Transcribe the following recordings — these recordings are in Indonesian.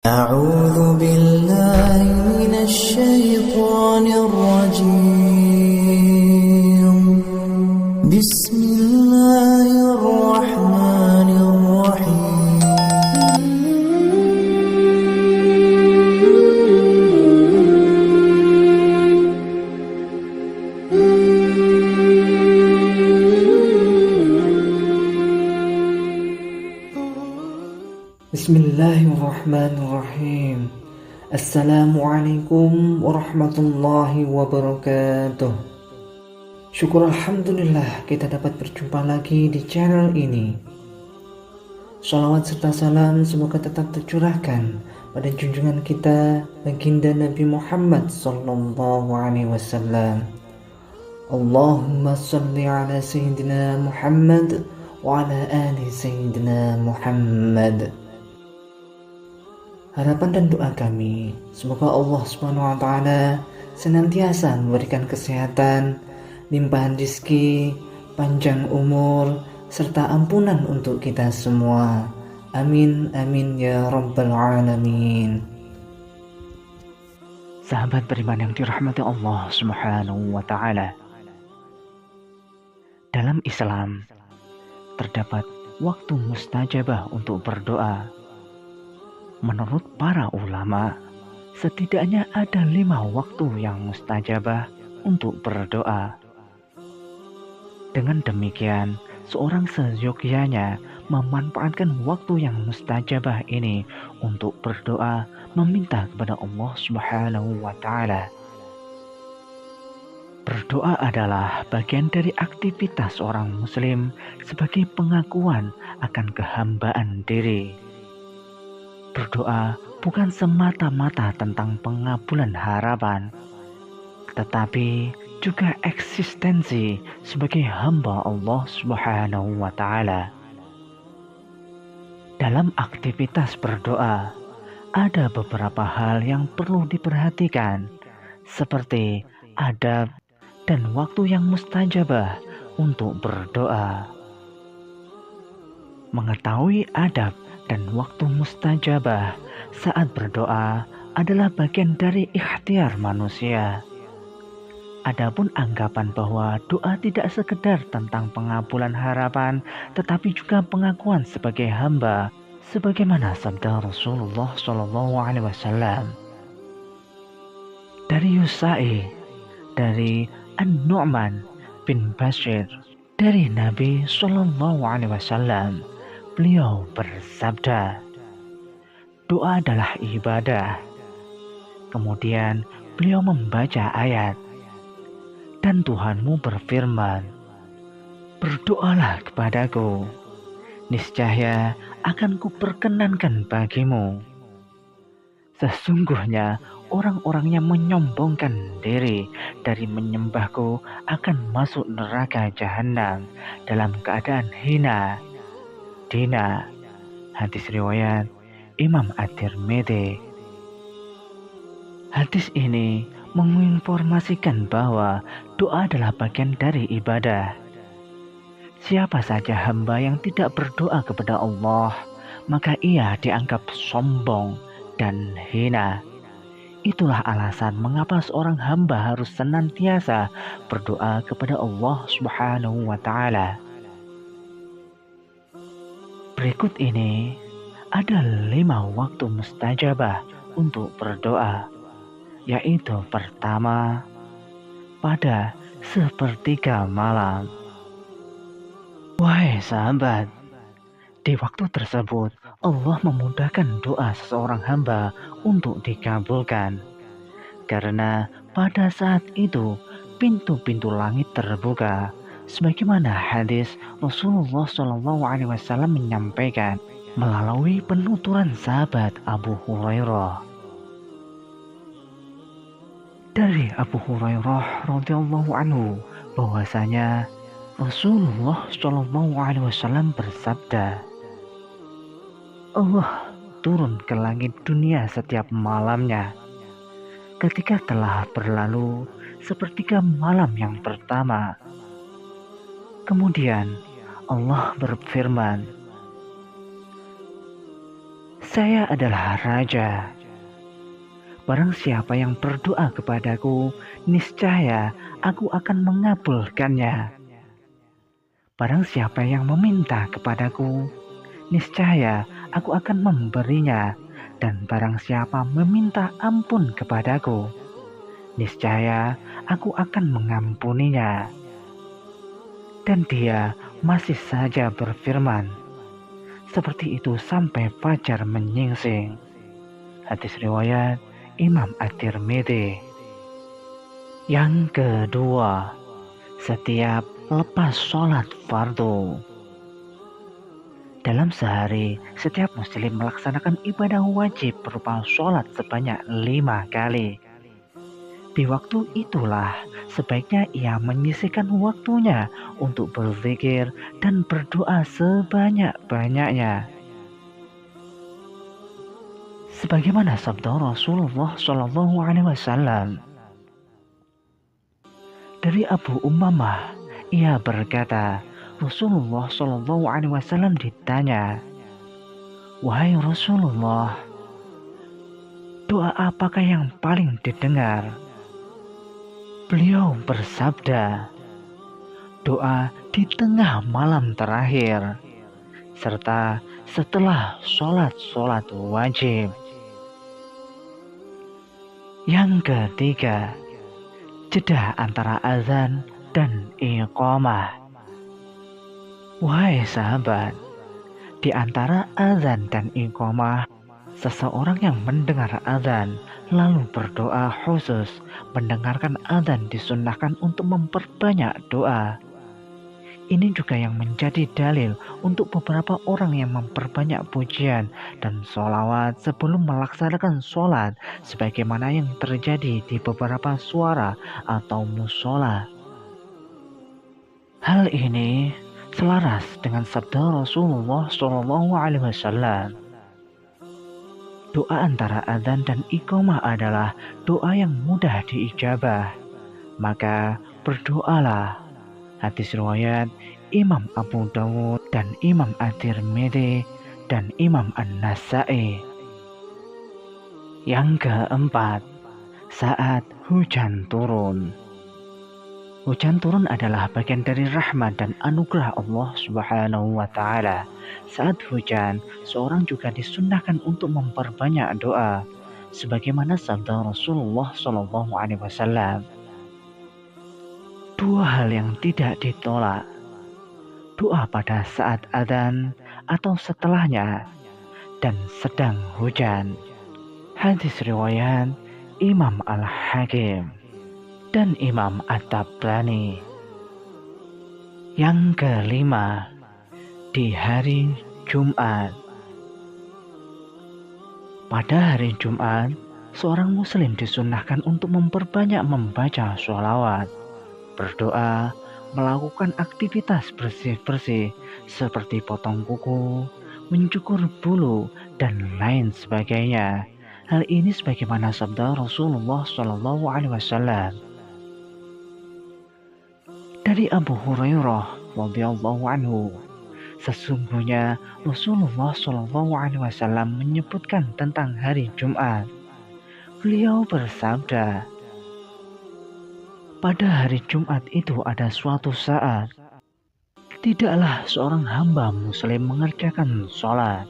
أعوذ بالله من الشيطان الرجيم بسم الله الرحمن الرحيم Bismillahirrahmanirrahim. Assalamualaikum warahmatullahi wabarakatuh. Syukur alhamdulillah kita dapat berjumpa lagi di channel ini. Shalawat serta salam semoga tetap tercurahkan pada junjungan kita baginda Nabi Muhammad sallallahu alaihi wasallam. Allahumma shalli ala sayyidina Muhammad wa ala ali sayyidina Muhammad. Harapan dan doa kami, semoga Allah Subhanahu wa Ta'ala senantiasa memberikan kesehatan, limpahan rezeki, panjang umur, serta ampunan untuk kita semua. Amin, amin ya Rabbal Alamin. Sahabat beriman yang dirahmati Allah Subhanahu wa Ta'ala, dalam Islam terdapat waktu mustajabah untuk berdoa. Menurut para ulama, setidaknya ada 5 waktu yang mustajabah untuk berdoa. Dengan demikian, seorang seyogyanya memanfaatkan waktu yang mustajabah ini untuk berdoa meminta kepada Allah Subhanahu wa Ta'ala. Berdoa adalah bagian dari aktivitas seorang muslim sebagai pengakuan akan kehambaan diri. Berdoa bukan semata-mata tentang pengabulan harapan, tetapi juga eksistensi sebagai hamba Allah Subhanahu wa Ta'ala. Dalam aktivitas berdoa, ada beberapa hal yang perlu diperhatikan, seperti adab dan waktu yang mustajabah untuk berdoa. Mengetahui adab dan waktu mustajabah saat berdoa adalah bagian dari ikhtiar manusia. Adapun anggapan bahwa doa tidak sekedar tentang pengabulan harapan, tetapi juga pengakuan sebagai hamba, sebagaimana sabda Rasulullah SAW. Dari Yusai, dari An-Nu'man bin Bashir, dari Nabi SAW, beliau bersabda, doa adalah ibadah. Kemudian beliau membaca ayat, dan Tuhanmu berfirman, berdoalah kepadaku, niscaya akan kuperkenankan bagimu. Sesungguhnya orang-orang yang menyombongkan diri dari menyembahku akan masuk neraka jahanam dalam keadaan hina. Dina. Hadis riwayat Imam At-Tirmidzi. Hadis ini menginformasikan bahwa doa adalah bagian dari ibadah. Siapa saja hamba yang tidak berdoa kepada Allah, maka ia dianggap sombong dan hina. Itulah alasan mengapa seorang hamba harus senantiasa berdoa kepada Allah Subhanahu wa Ta'ala. Berikut ini ada 5 waktu mustajabah untuk berdoa, yaitu pertama, pada sepertiga malam. Wahai sahabat, di waktu tersebut Allah memudahkan doa seseorang hamba untuk dikabulkan, karena pada saat itu pintu-pintu langit terbuka. Sebagaimana hadis Rasulullah SAW menyampaikan melalui penuturan sahabat Abu Hurairah. Dari Abu Hurairah radhiyallahu anhu bahwasanya Rasulullah SAW bersabda, Allah turun ke langit dunia setiap malamnya. Ketika telah berlalu sepertiga malam yang pertama, kemudian Allah berfirman, Saya adalah Raja. Barang siapa yang berdoa kepadaku, niscaya aku akan mengabulkannya. Barang siapa yang meminta kepadaku, niscaya aku akan memberinya. Dan barang siapa meminta ampun kepadaku, niscaya aku akan mengampuninya. Dan dia masih saja berfirman, seperti itu sampai fajar menyingsing. Hadis riwayat Imam At-Tirmidzi. Yang kedua, setiap lepas sholat fardu. Dalam sehari, setiap muslim melaksanakan ibadah wajib berupa sholat sebanyak 5 kali. Di waktu itulah sebaiknya ia menyisihkan waktunya untuk berzikir dan berdoa sebanyak-banyaknya. Sebagaimana sabda Rasulullah SAW. Dari Abu Ummamah, ia berkata, Rasulullah SAW ditanya, "Wahai Rasulullah, doa apakah yang paling didengar?" Beliau bersabda, "Doa di tengah malam terakhir, serta setelah sholat wajib." Yang ketiga, jeda antara azan dan iqamah. Wahai sahabat, di antara azan dan iqamah, seseorang yang mendengar azan lalu berdoa khusus mendengarkan azan disunnahkan untuk memperbanyak doa. Ini juga yang menjadi dalil untuk beberapa orang yang memperbanyak pujian dan sholawat sebelum melaksanakan sholat, sebagaimana yang terjadi di beberapa suara atau musola. Hal ini selaras dengan sabda Rasulullah SAW. Doa antara adzan dan iqamah adalah doa yang mudah diijabah, maka berdoalah. Hadis riwayat Imam Abu Dawud dan Imam At-Tirmidzi dan Imam An-Nasa'i. Yang keempat, saat hujan turun. Hujan turun adalah bagian dari rahmat dan anugerah Allah Subhanahu wa Ta'ala. Saat hujan, seorang juga disunnahkan untuk memperbanyak doa, sebagaimana sabda Rasulullah SAW. Dua hal yang tidak ditolak, doa pada saat adzan atau setelahnya, dan sedang hujan. Hadis riwayat Imam Al-Hakim dan Imam At-Tabrani. Yang kelima, di hari Jumat. Pada hari Jumat, seorang muslim disunnahkan untuk memperbanyak membaca sholawat, berdoa, melakukan aktivitas bersih-bersih seperti potong kuku, mencukur bulu, dan lain sebagainya. Hal ini sebagaimana sabda Rasulullah SAW. Dari Abu Hurairah radhiyallahu anhu, sesungguhnya Rasulullah SAW menyebutkan tentang hari Jumat. Beliau bersabda, pada hari Jumat itu ada suatu saat, tidaklah seorang hamba muslim mengerjakan sholat,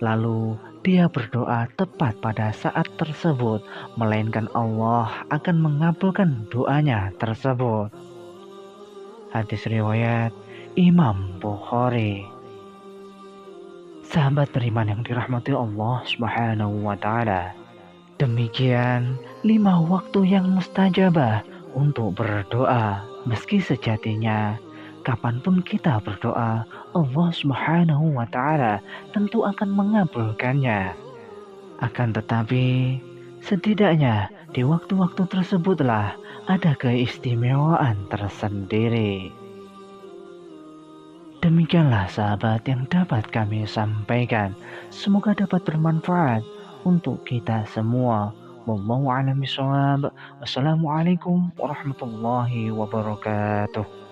lalu dia berdoa tepat pada saat tersebut, melainkan Allah akan mengabulkan doanya tersebut. Hadis riwayat Imam Bukhari. Sahabat beriman yang dirahmati Allah Subhanahu wa Ta'ala, demikian 5 waktu yang mustajabah untuk berdoa. Meski sejatinya kapanpun kita berdoa, Allah Subhanahu wa Ta'ala tentu akan mengabulkannya. Akan tetapi setidaknya di waktu-waktu tersebutlah ada keistimewaan tersendiri. Demikianlah sahabat yang dapat kami sampaikan. Semoga dapat bermanfaat untuk kita semua. Wallahu a'lam bishawab. Wassalamualaikum warahmatullahi wabarakatuh.